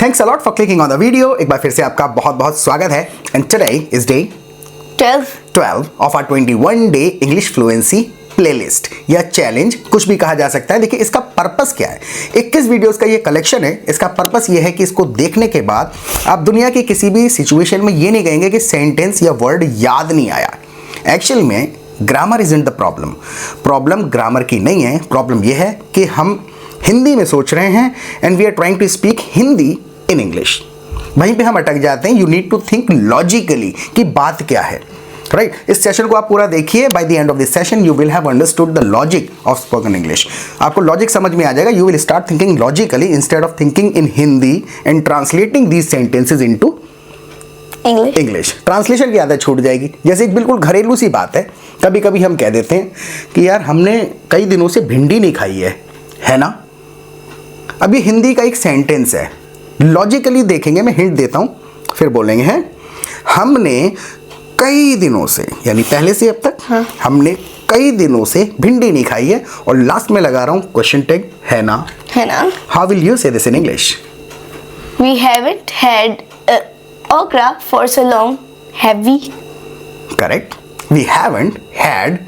Thanks a lot for clicking on the video. एक बार फिर से आपका बहुत बहुत स्वागत है। And today is day 12 of our 21 day English fluency playlist या चैलेंज, कुछ भी कहा जा सकता है। देखिए इसका पर्पस क्या है। 21 वीडियोस का ये कलेक्शन है। इसका पर्पस ये है कि इसको देखने के बाद आप दुनिया की किसी भी सिचुएशन में ये नहीं कहेंगे कि सेंटेंस या वर्ड याद नहीं आया। एक्चुअल में grammar isn't the problem grammar की नहीं है। प्रॉब्लम ये है कि हम हिंदी में सोच रहे हैं and we are trying to speak Hindi in English. वहीं पे हम अटक जाते हैं। You need to think logically कि बात क्या है, राइट? इस सेशन को आप पूरा देखिए। By the end of this session you will have understood the logic of spoken English. आपको लॉजिक समझ में आ जाएगा। You will start thinking logically instead of thinking in Hindi and translating these sentences into English. Translation की आदत छूट जाएगी। जैसे एक बिल्कुल घरेलू सी बात है। कभी कभी हम कह देते हैं कि यार हमने कई दिनों से भिंडी नहीं खाई है ना? अब ये हिंदी का एक सेंटेंस है। लॉजिकली देखेंगे, मैं हिंट देता हूं, फिर बोलेंगे हैं हमने कई दिनों से, यानी पहले से अब तक हमने कई दिनों से भिंडी नहीं खाई है। और लास्ट में लगा रहा हूं क्वेश्चन टैग है ना। How will you say this in English? We haven't had okra for so long, have we? Correct. We haven't had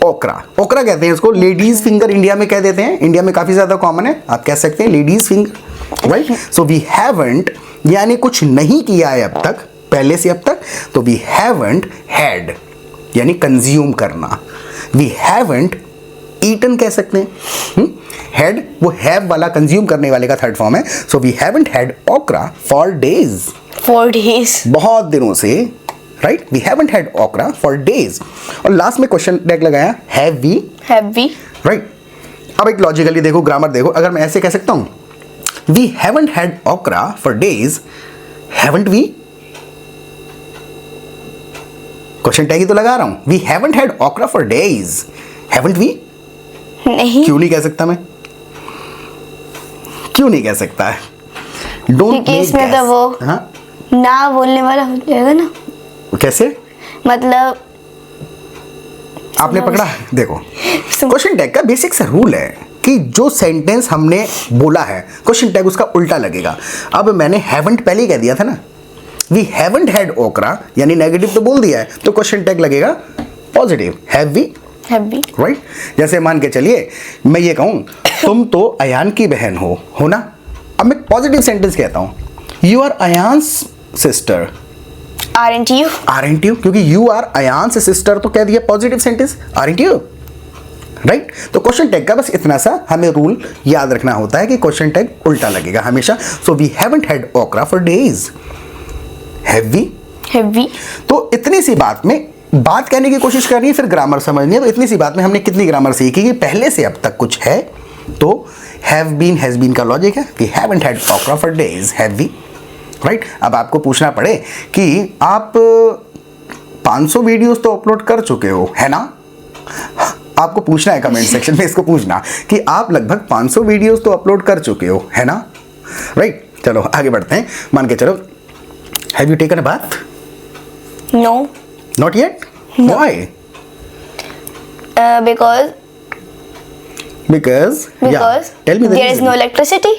okra. Okra कहते हैं इसको। लेडीज फिंगर इंडिया में कह देते हैं। इंडिया में काफी ज्यादा कॉमन है। आप कह सकते हैं ladies finger, right? So we haven't यानी कुछ नहीं किया है अब तक, पहले से अब तक। तो वी हैवंट हैड यानी कंज्यूम करना। वी हैवंट ईटन कह सकते हैं। हैड वो हैव वाला कंज्यूम करने वाले का थर्ड फॉर्म है। सो we haven't had okra for days. 4 days. बहुत दिनों से, right? We haven't had okra for days. और लास्ट में क्वेश्चन टैग लगाया हैव वी, राइट? अब एक लॉजिकली देखो, ग्रामर देखो। अगर मैं ऐसे कह सकता हूं we haven't had okra for days, haven't we? Question tag ही तो लगा रहा हूं। We haven't had okra for days, haven't we? नहीं। क्यों नहीं कह सकता मैं? क्यों नहीं कह सकता है? डोंट क्योंकि इसमें तो वो ना बोलने वाला हो जाएगा ना। कैसे? मतलब आपने पकड़ा? देखो क्वेश्चन टैग का बेसिक सा रूल है कि जो सेंटेंस हमने बोला है क्वेश्चन टैग उसका उल्टा लगेगा। अब मैंने हैवंट पहले ही कह दिया था ना। वी हैवंट हैड ओकरा यानी नेगेटिव तो बोल दिया है, तो क्वेश्चन टैग लगेगा पॉजिटिव, हैव वी, राइट? जैसे मान के चलिए मैं ये कहूं तुम तो अयान की बहन हो ना? अब मैं पॉजिटिव सेंटेंस कहता हूं you are Ayaan's sister. Aren't you? क्योंकि यू आर अयान्स सिस्टर तो कह दिया positive sentence, aren't you? Right? तो क्वेश्चन टैग का बस इतना सा हमें रूल याद रखना होता है कि क्वेश्चन टैग उल्टा लगेगा हमेशा। सो we haven't had okra for days, have we? तो इतनी सी बात में बात कहने की कोशिश करनी है, फिर ग्रामर समझनी है। तो इतनी सी बात में हमने कितनी ग्रामर सीखी कि पहले से अब तक कुछ है तो हैव बीन हैज बीन का लॉजिक है। We haven't had okra for days, have we? Right? अब आपको पूछना पड़े कि आप 500 वीडियोस तो अपलोड कर चुके हो, है ना? आपको पूछना है कमेंट सेक्शन में, इसको पूछना कि आप लगभग 500 वीडियोस तो अपलोड कर चुके हो, है ना? राइट? चलो आगे बढ़ते हैं। मान के चलो have you taken a bath? No. Not yet? No. Why? Because yeah, tell me the there is reason. no electricity.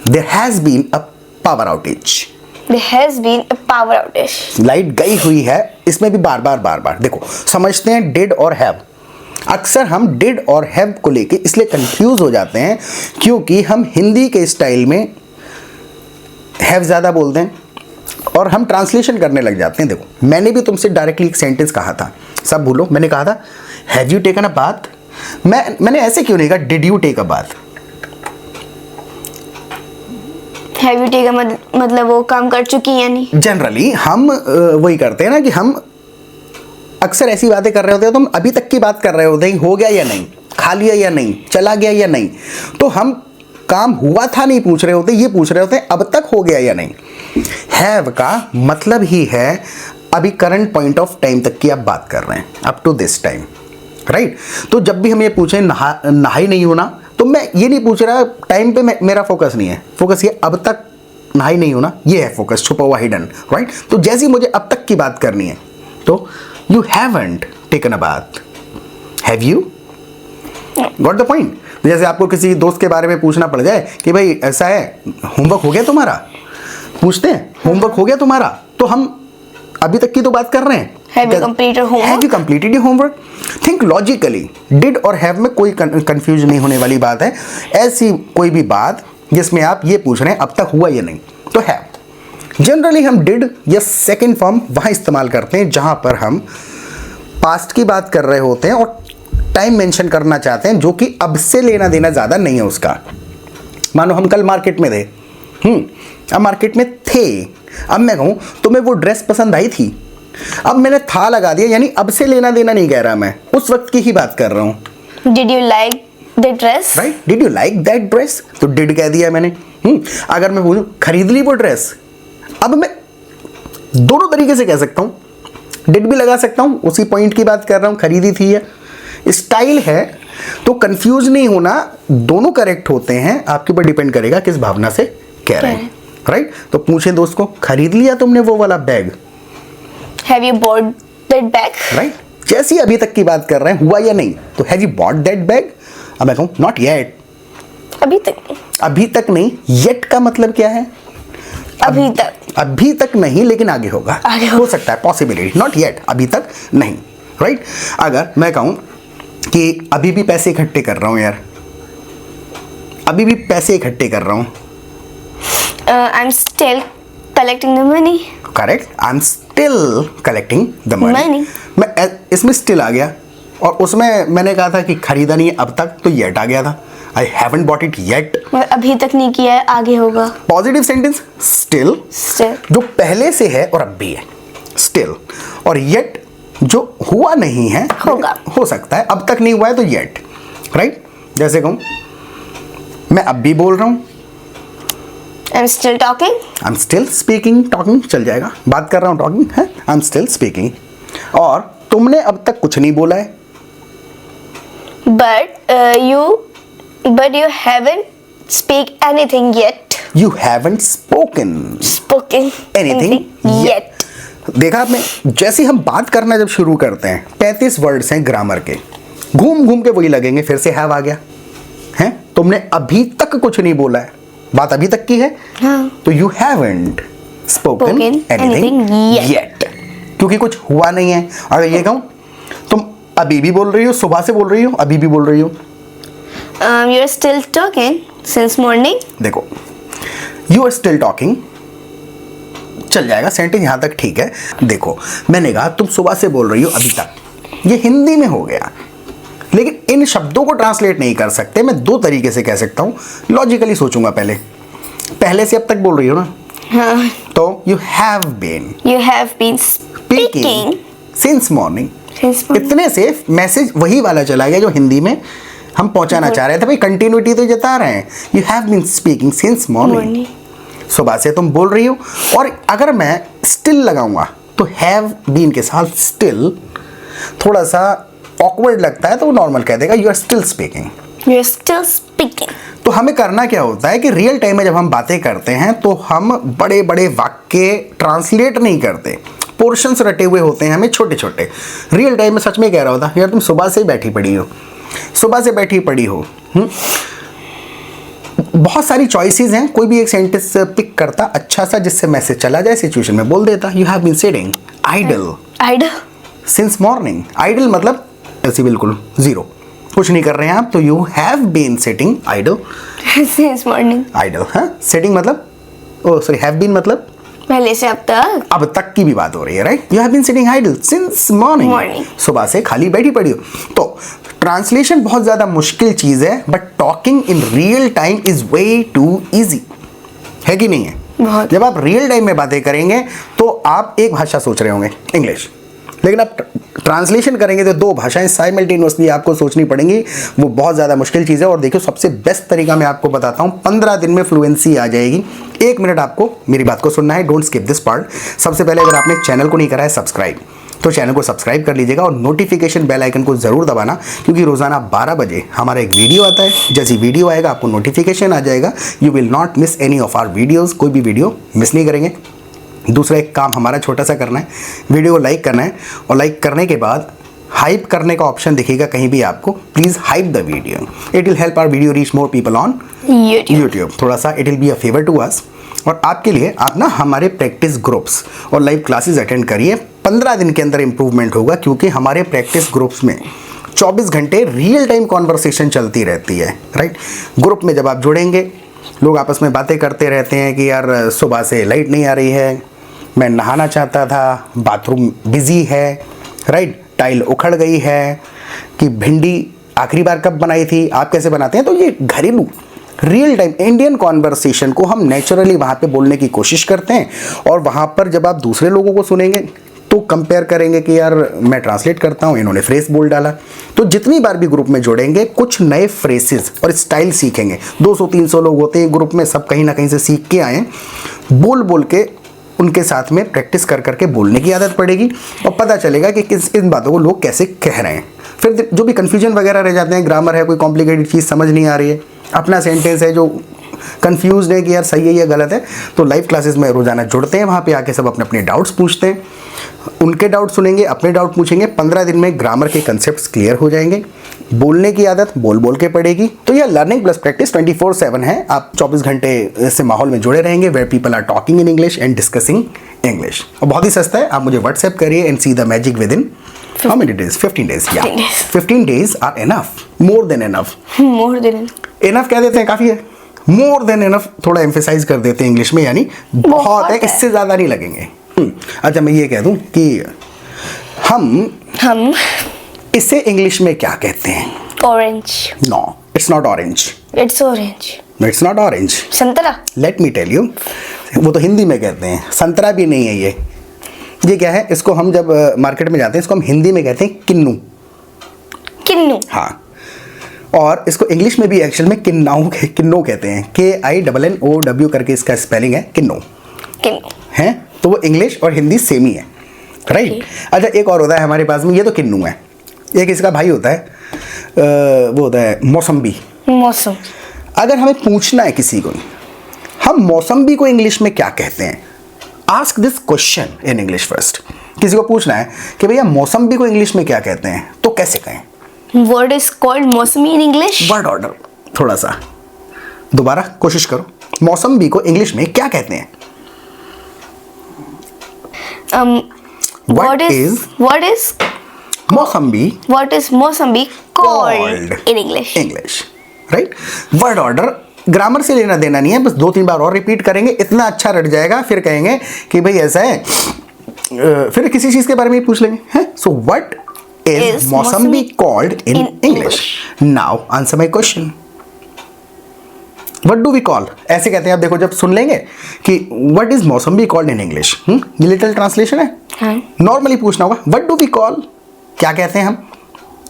There has been a power outage. There has been a power outage. Light गई हुई है। इसमें भी बार बार देखो समझते हैं did और have. अक्सर हम डिड और हैव को लेके इसलिए कंफ्यूज हो जाते हैं क्योंकि हम हिंदी के स्टाइल में हैव ज्यादा बोलते हैं और हम ट्रांसलेशन करने लग जाते हैं। देखो मैंने भी तुमसे डायरेक्टली एक सेंटेंस कहा था, सब भूलो। मैंने कहा था have you taken a bath? मैंने ऐसे क्यों नहीं कहा did you take a bath? Have you taken मतलब वो काम कर चुकी है यानी? जनरली हम वही करते हैं ना कि हम अक्सर ऐसी बातें कर रहे होते हैं तो हम अभी तक की बात कर रहे होते हैं, हो गया या नहीं, खा लिया या नहीं, चला गया या नहीं। तो हम काम हुआ था नहीं पूछ रहे होते, ये पूछ रहे होते हैं अब तक हो गया या नहीं। हैव का मतलब ही है अभी करंट पॉइंट ऑफ टाइम तक की आप बात कर रहे हैं, up to this time, right? तो जब भी हम ये पूछें नहाई नहीं होना, तो मैं ये नहीं पूछ रहा टाइम पे मेरा फोकस नहीं है। फोकस ये अब तक नहाई नहीं होना, ये है फोकस, छुपा हुआ हिडन, राइट? तो जैसे मुझे अब तक की बात करनी है तो you haven't taken a bath, have you? Got the point? जैसे आपको किसी दोस्त के बारे में पूछना पड़ जाए कि भाई ऐसा है, होमवर्क हो गया तुम्हारा, पूछते हैं होमवर्क हो गया तुम्हारा, तो हम अभी तक की तो बात कर रहे हैं, Have you completed your homework? Have you completed your homework? Think logically. Did और have में कोई कंफ्यूज नहीं होने वाली बात है। ऐसी कोई भी बात जिसमें आप ये पूछ रहे हैं अब तक हुआ या नहीं, तो have। जनरली हम did या सेकेंड फॉर्म वहाँ इस्तेमाल करते हैं जहाँ पर हम पास्ट की बात कर रहे होते हैं और टाइम मेंशन करना चाहते हैं जो कि अब से लेना देना ज़्यादा नहीं है उसका। मानो हम कल मार्केट में थे, अब मार्केट में थे, अब मैं कहूँ तुम्हें वो ड्रेस पसंद आई थी, अब मैंने था लगा दिया, यानी अब से लेना देना नहीं कह रहा, मैं उस वक्त की ही बात कर रहा हूँ। Did you like the dress? Right, did you like that dress, तो डिड कह दिया मैंने। अगर मैं बोलूँ खरीद ली वो ड्रेस, अब मैं दोनों तरीके से कह सकता हूँ, डिड भी लगा सकता हूँ, उसी पॉइंट की बात कर रहा हूँ, खरीदी थी या स्टाइल है, तो कंफ्यूज नहीं होना, दोनों करेक्ट होते हैं, आपके ऊपर डिपेंड करेगा किस भावना से कह रहे हैं। राइट, तो पूछें दोस्त को खरीद लिया तुमने वो वाला bag, Have you bought that bag? Right, जैसी अभी तक की बात कर रहे हैं हुआ या नहीं, तो have you bought that bag. अब मैं कहूँ नॉट येट, अभी तक। अभी तक नहीं, येट का मतलब क्या है, अभी तक। अभी तक नहीं लेकिन आगे होगा, आगे हो सकता है, पॉसिबिलिटी, नॉट येट, अभी तक नहीं। राइट, अगर मैं कहूँ कि अभी भी पैसे इकट्ठे कर रहा हूँ यार, अभी भी पैसे इकट्ठे कर रहा हूँ, I'm still collecting the money. Correct, I am still collecting the money. मैं इसमें स्टिल आ गया और उसमें मैंने कहा था कि खरीदा नहीं है अब तक, तो येट आ गया था, I haven't bought it yet, अभी तक नहीं किया है, आगे होगा। पॉजिटिव सेंटेंस स्टिल, जो पहले से है और अब भी है, स्टिल, और येट जो हुआ नहीं है, होगा, हो सकता है, अब तक नहीं हुआ है तो येट। राइट, जैसे कहूँ मैं अब भी बोल रहा हूँ, I'm still talking. I'm still speaking, talking चल जाएगा, बात कर रहा हूँ, talking है, I'm still speaking। और तुमने अब तक कुछ नहीं बोला है, but you haven't speak anything yet. You haven't spoken anything yet। देखा आपने, जैसे हम बात करना जब शुरू करते हैं, 35 वर्ड्स हैं ग्रामर के, घूम घूम के वही लगेंगे, फिर से हैव आ गया है, तुमने अभी तक कुछ नहीं बोला है, बात अभी तक की है, हाँ। तो you haven't spoken anything yet, क्योंकि कुछ हुआ नहीं है। अगर ये कहूँ तुम अभी भी बोल रही हो, सुबह से बोल रही हो, अभी भी बोल रही हो, you are still talking since morning। देखो यू आर स्टिल टॉकिंग चल जाएगा, सेंटेंस यहाँ तक ठीक है। देखो मैंने कहा तुम सुबह से बोल रही हो अभी तक, ये हिंदी में हो गया, लेकिन इन शब्दों को ट्रांसलेट नहीं कर सकते। मैं दो तरीके से कह सकता हूँ, लॉजिकली सोचूंगा, पहले से अब तक बोल रही हो ना, हाँ। तो you have been speaking since morning, इतने से मैसेज वही वाला चला गया जो हिंदी में हम पहुंचाना चाह रहे थे, भाई कंटिन्यूटी तो जता रहे हैं। You have been speaking since morning, सुबह से तुम बोल रही हो। और अगर मैं स्टिल लगाऊंगा तो हैव बीन के साथ स्टिल थोड़ा सा ऑकवर्ड लगता है, तो वो नॉर्मल कह देगा you are still speaking, you are still speaking. तो हमें करना क्या होता है कि रियल टाइम में जब हम बातें करते हैं तो हम बड़े बड़े वाक्य ट्रांसलेट नहीं करते, पोर्शंस रटे हुए होते हैं हमें छोटे छोटे। रियल टाइम में सच में कह रहा होता यार तुम सुबह से ही बैठी पड़ी हो, सुबह से बैठी पड़ी हो। बहुत सारी चॉइसेस हैं, कोई भी एक सेंटेंस पिक करता अच्छा सा जिससे मैसेज चला जाए, सिचुएशन में बोल देता you have been sitting idle since morning. Idle मतलब ऐसे बिल्कुल जीरो, कुछ नहीं कर रहे हैं आप, तो you have been sitting idle since morning. Idle, हाँ, सिटिंग मतलब ओ सॉरी हैव बीन मतलब पहले से अब तक की भी बात हो रही है, right. You have been sitting idle since morning, सुबह से खाली बैठी पड़ी हो। तो ट्रांसलेशन बहुत ज्यादा मुश्किल चीज है, but talking in real time is way too easy, है कि नहीं है? बहुत। जब आप रियल टाइम में बातें करेंगे तो आप एक भाषा सोच रहे होंगे इंग्लिश, लेकिन आप ट्रांसलेशन करेंगे तो दो भाषाएं साइमल्टेनियसली आपको सोचनी पड़ेंगी, वो बहुत ज़्यादा मुश्किल चीज़ है। और देखियो सबसे बेस्ट तरीका मैं आपको बताता हूँ, 15 दिन में फ्लुएंसी आ जाएगी। 1 मिनट आपको मेरी बात को सुनना है, डोंट स्किप दिस पार्ट। सबसे पहले अगर आपने चैनल को नहीं करा है सब्सक्राइब, तो चैनल को सब्सक्राइब कर लीजिएगा और नोटिफिकेशन बेल आइकन को ज़रूर दबाना, क्योंकि रोज़ाना 12 बजे हमारा एक वीडियो आता है। जैसे वीडियो आएगा आपको नोटिफिकेशन आ जाएगा, you will not miss any of our videos, कोई भी वीडियो मिस नहीं करेंगे। दूसरा एक काम हमारा छोटा सा करना है, वीडियो को लाइक करना है, और लाइक करने के बाद हाइप करने का ऑप्शन दिखेगा कहीं भी आपको, please hype the video, it will help our video reach more people on YouTube. थोड़ा सा it will be a favour to us. और आपके लिए आप ना हमारे प्रैक्टिस ग्रुप्स और लाइव क्लासेस अटेंड करिए, 15 दिन के अंदर इंप्रूवमेंट होगा, क्योंकि हमारे प्रैक्टिस ग्रुप्स में 24 घंटे रियल टाइम कॉन्वर्सेशन चलती रहती है, राइट। ग्रुप में जब आप जुड़ेंगे, लोग आपस में बातें करते रहते हैं कि यार सुबह से लाइट नहीं आ रही है, मैं नहाना चाहता था, बाथरूम बिजी है, राइट, टाइल उखड़ गई है, कि भिंडी आखिरी बार कब बनाई थी, आप कैसे बनाते हैं। तो ये घरेलू रियल टाइम इंडियन कॉन्वर्सेशन को हम नेचुरली वहाँ पे बोलने की कोशिश करते हैं, और वहाँ पर जब आप दूसरे लोगों को सुनेंगे तो कंपेयर करेंगे कि यार मैं ट्रांसलेट करता हूँ, इन्होंने फ्रेज बोल डाला। तो जितनी बार भी ग्रुप में जुड़ेंगे कुछ नए फ्रेजेस और स्टाइल सीखेंगे। 200-300 लोग होते हैं ग्रुप में, सब कहीं ना कहीं से सीख के आए, बोल बोल के उनके साथ में प्रैक्टिस कर करके बोलने की आदत पड़ेगी, और पता चलेगा कि किस इन बातों को लोग कैसे कह रहे हैं। फिर जो भी कन्फ्यूजन वगैरह रह जाते हैं, ग्रामर है, कोई कॉम्प्लिकेटेड चीज़ समझ नहीं आ रही है, अपना सेंटेंस है जो कंफ्यूज है कि यार सही है या गलत है, तो लाइव क्लासेस में रोजाना जुड़ते हैं, वहाँ पे आके सब अपने अपने डाउट्स पूछते हैं, उनके डाउट सुनेंगे, अपने डाउट पूछेंगे। 15 दिन में ग्रामर के कंसेप्ट्स क्लियर हो जाएंगे, बोलने की आदत बोल बोल के पड़ेगी। तो यह लर्निंग प्लस प्रैक्टिस 24/7 है। आप 24 घंटे से माहौल में जुड़े रहेंगे, where people are talking in English and discussing English. और बहुत ही सस्ता है, आप मुझे व्हाट्सएप करिए and see the magic within how many days? 15 days. या 15 days are enough, more than enough. More than enough कह देते हैं, काफी है, मोर देन एनफ थोड़ा एम्फेसाइज कर देते हैं इंग्लिश में, यानी बहुत है, इससे ज्यादा नहीं लगेंगे। अच्छा, मैं ये कह दूं कि हम इसे इंग्लिश में क्या कहते हैं? Orange. No, it's not orange. It's orange. It's not orange. संतरा। लेट मी टेल यू, वो तो हिंदी में कहते हैं, संतरा भी नहीं है ये क्या है? इसको हम जब मार्केट में जाते हैं, इसको हम हिंदी में कहते हैं किन्नू। किन्नू, हाँ। और इसको इंग्लिश में भी एक्चुअल में किन्नो कहते हैं, KINNOW करके इसका स्पेलिंग है, किन्नो। किन्नू है, तो वो इंग्लिश और हिंदी सेम ही है, राइट। अच्छा, एक और होता है हमारे पास में, ये तो किन्नू है, एक इसका भाई होता है, वो होता है मौसम्बी। मौसम। अगर हमें पूछना है किसी को, हम मौसम्बी को इंग्लिश में क्या कहते हैं, ask this question in English first. किसी को पूछना है कि भैया मौसम्बी को इंग्लिश में क्या कहते हैं, तो कैसे कहें? वर्ड इज कॉल्ड मौसमी इन इंग्लिश। वर्ड ऑर्डर, थोड़ा सा दोबारा कोशिश करो, मौसम्बी को इंग्लिश में क्या कहते हैं? What is mosambi called in English? English, right. Word order grammar से लेना देना नहीं है, बस 2-3 बार और रिपीट करेंगे, इतना अच्छा रट जाएगा, फिर कहेंगे कि भाई ऐसा है, फिर किसी चीज के बारे में पूछ लेंगे, हैं। So what is mosambi called in English? Now answer my question, what do we call? ऐसे कहते हैं, आप देखो, जब सुन लेंगे कि what is mosambi called in English, ये लिटिल ट्रांसलेशन है। नॉर्मली पूछना होगा, व्हाट डू वी कॉल, क्या कहते हैं हम?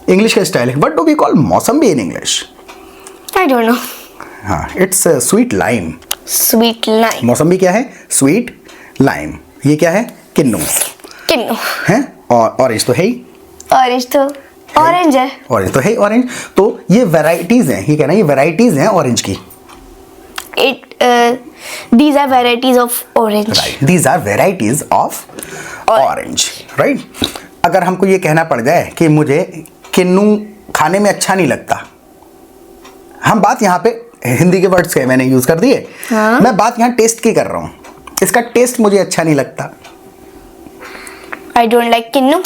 इंग्लिश का स्टाइल है, what do we call mosambi in English? I don't know. हाँ, it's sweet lime. Sweet lime. मौसम्बी क्या है? Sweet lime. ये क्या है? किन्नू। किन्नू है, और ऑरेंज तो है ही। ऑरेंज तो ऑरेंज है। ऑरेंज तो है ऑरेंज। तो ये वैरायटीज हैं, ये कहना, ये वैरायटीज हैं ऑरेंज की। These are varieties of orange. Right. These are varieties of orange. Right. अगर हमको ये कहना पड़ जाए कि मुझे किन्नू खाने में अच्छा नहीं लगता, हम बात यहाँ पे हिंदी के वर्ड्स के मैंने यूज कर दिए, हाँ? मैं बात यहाँ टेस्ट की कर रहा हूँ, इसका टेस्ट मुझे अच्छा नहीं लगता। I don't like kinnow.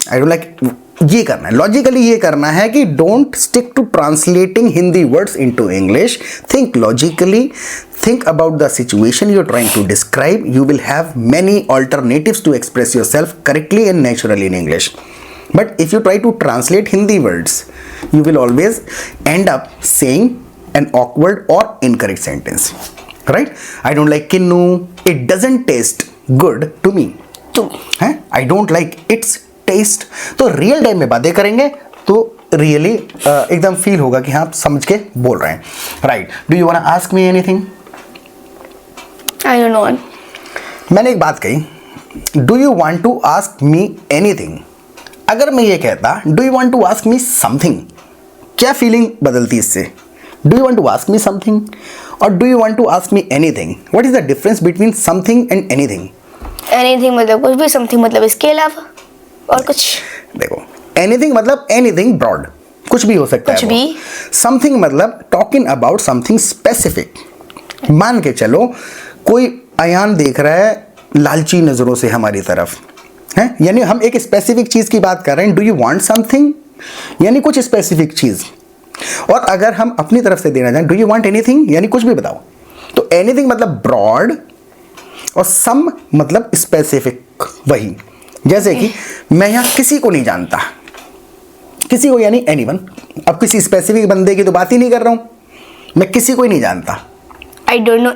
I don't like, ये करना है, लॉजिकली ये करना है कि don't stick to translating Hindi words into English, think logically, think about the situation you're trying to describe. You will have many alternatives to express yourself correctly and naturally in English. But if you try to translate Hindi words, you will always end up saying an awkward or incorrect sentence. Right? I don't like kinnu. It doesn't taste good to me. I don't like its taste. तो real time में बातें करेंगे तो really एकदम feel होगा कि हाँ आप समझ के बोल रहे हैं। Right, do you want ask me anything? I don't know. मैंने एक बात कही, do you want to ask me anything. अगर मैं ये कहता do you want to ask me something, क्या फीलिंग बदलती इससे? Do you want to ask me something और do you want to ask me anything, what is the difference between something and anything? Anything मतलब कुछ भी, something मतलब इसके अलावा और कुछ। देखो, एनीथिंग मतलब एनीथिंग ब्रॉड, कुछ भी हो सकता कुछ है भी। समथिंग मतलब टॉकिंग अबाउट समथिंग स्पेसिफिक। मान के चलो कोई अयान देख रहा है लालची नजरों से हमारी तरफ है, यानी हम एक स्पेसिफिक चीज की बात कर रहे हैं। डू यू वांट समथिंग, यानी कुछ स्पेसिफिक चीज। और अगर हम अपनी तरफ से देना चाहें, डू यू वांट एनीथिंग, यानी कुछ भी बताओ। तो एनीथिंग मतलब ब्रॉड और सम मतलब स्पेसिफिक। वही जैसे कि मैं यहां किसी को नहीं जानता, किसी को यानी एनीवन। अब किसी स्पेसिफिक बंदे की तो बात ही नहीं कर रहा हूं, मैं किसी को ही नहीं जानता। I don't know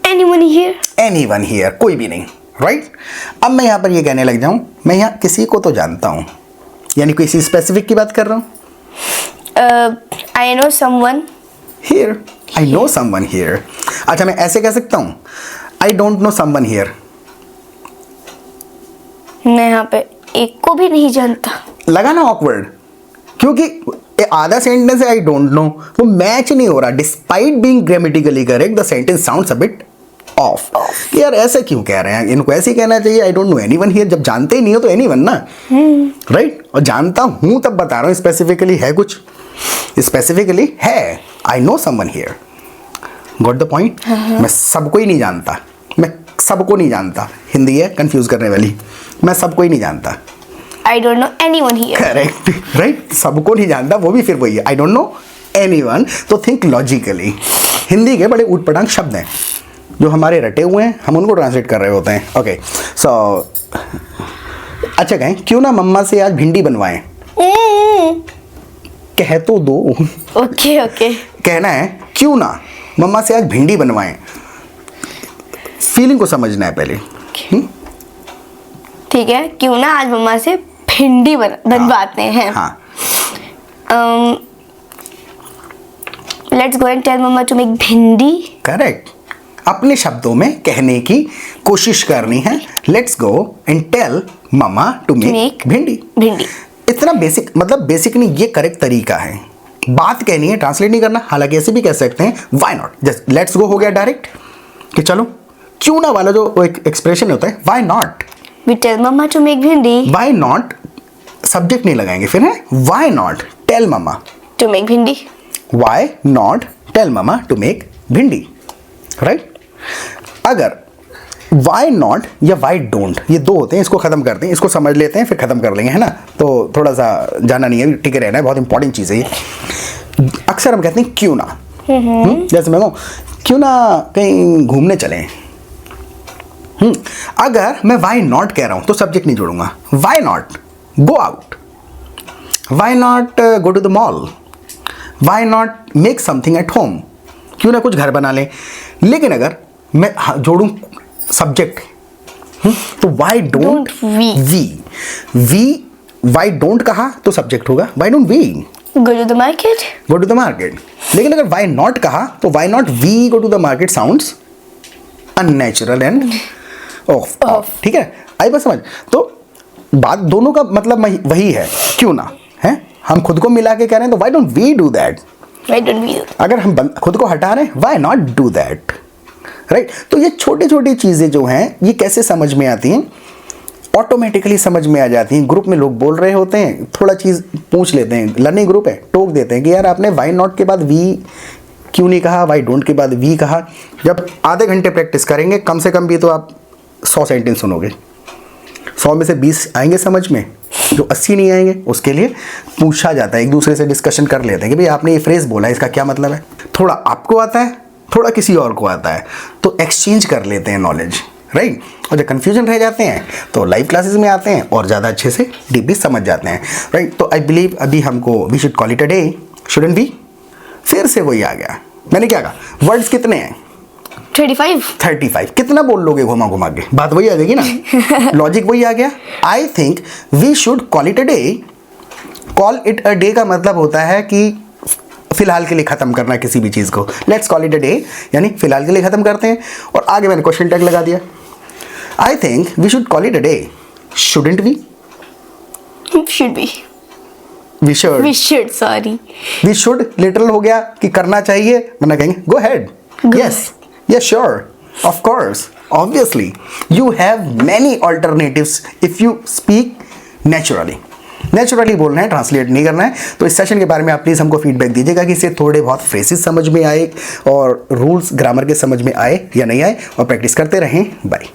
anyone here. Anyone here, कोई भी नहीं, राइट। अब मैं यहां पर ये कहने लग जाऊं, मैं यहां किसी को तो जानता हूं, यानी किसी स्पेसिफिक की बात कर रहा हूं। I know someone. Here, I know someone here. अच्छा, मैं ऐसे कह सकता हूं, आई डोंट नो समवन हियर। मैं यहाँ पे एक को भी नहीं जानता। लगा ना ऑकवर्ड, क्योंकि आधा सेंटेंस है आई डोंट नो, वो मैच नहीं हो रहा। Despite being grammatically correct the sentence sounds a bit of. यार ऐसे क्यों कह रहे हैं, इनको ऐसे ही कहना चाहिए आई डोंट नो एनीवन हियर। जब जानते ही नहीं हो तो एनीवन ना, राइट। और जानता हूं तब बता रहा हूं, स्पेसिफिकली है कुछ, स्पेसिफिकली है I know someone here. Got the point. मैं सबको ही नहीं जानता, मैं सबको नहीं जानता, हिंदी है कंफ्यूज करने वाली। मैं सबको ही नहीं जानता, I don't know anyone here. Correct, right. सबको नहीं जानता, वो भी फिर वही है, आई डोंट नो एनीवन। तो थिंक लॉजिकली। हिंदी के बड़े ऊटपटांग शब्द हैं जो हमारे रटे हुए हैं, हम उनको ट्रांसलेट कर रहे होते हैं। ओके सो अच्छा, कहें क्यों ना मम्मा से आज भिंडी बनवाएं। कह तो दो। Okay okay. कहना है क्यों ना मम्मा से आज भिंडी बनवाएं। फीलिंग को समझना है पहले। ठीक है, क्यों ना आज मम्मा से भिंडी बनवाते हैं। हाँ, let's go and tell mamma to make bhindi. Correct. अपने शब्दों में कहने की कोशिश करनी है। Let's go and tell mamma to make bhindi. भिंडी इतना बेसिक, मतलब बेसिक नहीं, ये करेक्ट तरीका है। बात कहनी है, ट्रांसलेट नहीं करना। हालांकि ऐसे भी कह सकते हैं why not, just let's go हो गया डायरेक्ट कि चलो। क्यों ना वाला जो एक एक्सप्रेशन होता है why not, we tell mamma to make bhindi. Why not subject नहीं लगाएंगे, फिर है why not tell mamma to make bhindi. Why not tell mamma to make bhindi, right. अगर वाई नॉट या वाई डोंट, ये दो होते हैं, इसको खत्म करते हैं, इसको समझ लेते हैं फिर खत्म कर लेंगे, है ना। तो थोड़ा सा जाना नहीं है, टिके रहना है, बहुत इंपॉर्टेंट चीज़ है ये। अक्सर हम कहते हैं क्यों ना, जैसे मैं कहूँ क्यों ना कहीं घूमने चलें। अगर मैं वाई नॉट कह रहा हूँ तो सब्जेक्ट नहीं जोड़ूंगा। Why not go out, why not go to the mall, why not make something at home, क्यों ना कुछ घर बना लें। लेकिन अगर मैं जोड़ूं सब्जेक्ट, तो why don't we why don't कहा तो सब्जेक्ट होगा, why don't we go to the market. Go to the market. लेकिन अगर वाई नॉट कहा तो why not we go to the market sounds unnatural and off. ठीक है, आई बात समझ। तो बात दोनों का मतलब वही है, क्यों ना है। हम खुद को मिला के कह रहे हैं तो why don't we do that. Why don't we? अगर हम खुद को हटा रहे हैं, why not do that, right. तो ये छोटी छोटी चीज़ें जो हैं ये कैसे समझ में आती हैं, ऑटोमेटिकली समझ में आ जाती हैं। ग्रुप में लोग बोल रहे होते हैं, थोड़ा चीज़ पूछ लेते हैं, लर्निंग ग्रुप है, टोक देते हैं कि यार आपने वाई नॉट के बाद वी क्यों नहीं कहा, वाई डोंट के बाद वी कहा। जब आधे घंटे प्रैक्टिस करेंगे कम से कम भी तो आप 100 सेंटेंस सुनोगे, 100 में से 20 आएंगे समझ में, जो 80 नहीं आएंगे उसके लिए पूछा जाता है, एक दूसरे से डिस्कशन कर लेते हैं कि भाई आपने ये फ्रेज बोला है, इसका क्या मतलब है। थोड़ा आपको आता है, थोड़ा किसी और को आता है, तो एक्सचेंज कर लेते हैं नॉलेज, राइट। और जब कन्फ्यूजन रह जाते हैं तो लाइव क्लासेस में आते हैं और ज़्यादा अच्छे से डीपली समझ जाते हैं, राइट। तो आई बिलीव अभी हमको we should call it a day, shouldn't we. फिर से वही आ गया, मैंने क्या कहा, वर्ड्स कितने हैं 35। कितना बोल लोगे घुमा घुमा के, बात वही आ जाएगी ना। लॉजिक वही आ गया। I think we should call it a day. Call it a day का मतलब होता है कि फिलहाल के लिए खत्म करना किसी भी चीज को। Let's call it a day यानी फिलहाल के लिए खत्म करते हैं, और आगे मैंने क्वेश्चन टैग लगा दिया। I think we should call it a day, shouldn't we. Should be. We should, Sorry. We should literal हो गया कि करना चाहिए, वरना कहेंगे go head. Yes yes sure of course obviously you have many alternatives if you speak naturally, naturally बोलना है, translate नहीं करना है। तो इस सेशन के बारे में आप प्लीज़ हमको फीडबैक दीजिएगा कि इसे थोड़े बहुत फ्रेजेस समझ में आए और रूल्स ग्रामर के समझ में आए या नहीं आए, और प्रैक्टिस करते रहें। बाय।